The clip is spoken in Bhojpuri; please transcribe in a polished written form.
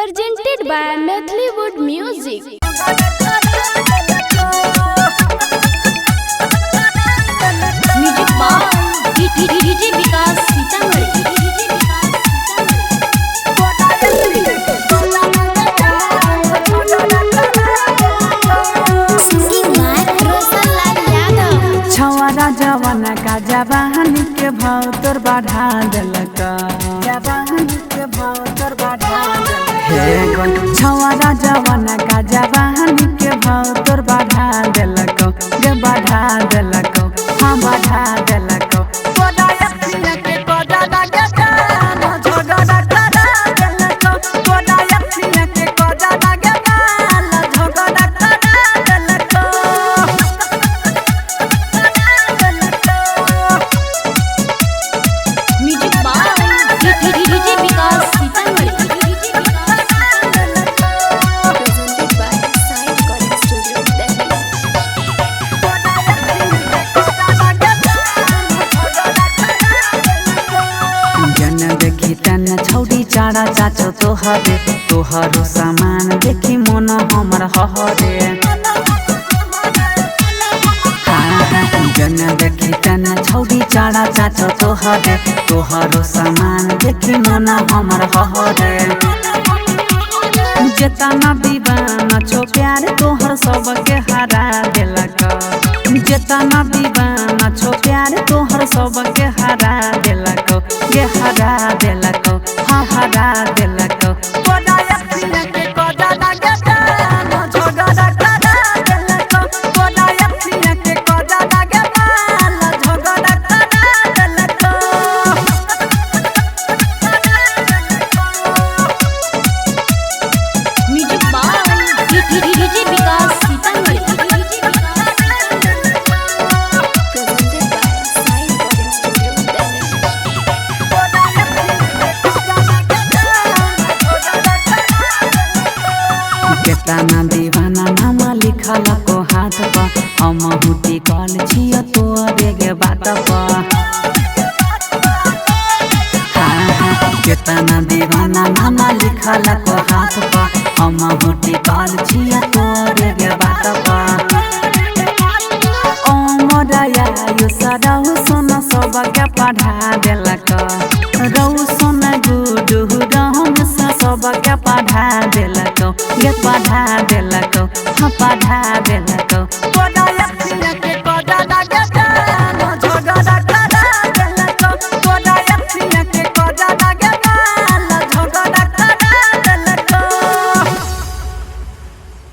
presented by Methleywood Music. Music by DJ Vikas Sitamarhi. जवान का जवान के भाव तोर बढ़ा दिलक जवान के भाव तोर बढ़ा दिलक छवारा जवान का जवान के भाव तोर बढ़ा दिलक गे बढ़ा दिलक हाँ बढ़ा दिलक छौड़ी चारा चाचो तोहरो सामान देखी मन हमर हहरे जन देखी तन छौड़ी चारा चाचो तोहरो सामान देखी मन हमर हहरे जेतना दीवाना छो प्यार तोहर सबके हरा दिलक जेतना दीवाना छो प्यार तोहर सबके हरा दिलक गे हरा दिलक हाँ हरा दिलक केतना दीवाना नामा लिखल को हाथ पर हम हुटी कल छिय तोरे गे बात पर केतना दीवाना नामा लिखल को हाथ पर हम हुटी कल छिय तोरे गे बात पर ओ मोरया यो सदाउ सोना सबके पढ़ा देलक रौ सोना गुडु हम सबके पढ़ा देलक गे पढ़ा देलक हाँ पढ़ा देलक।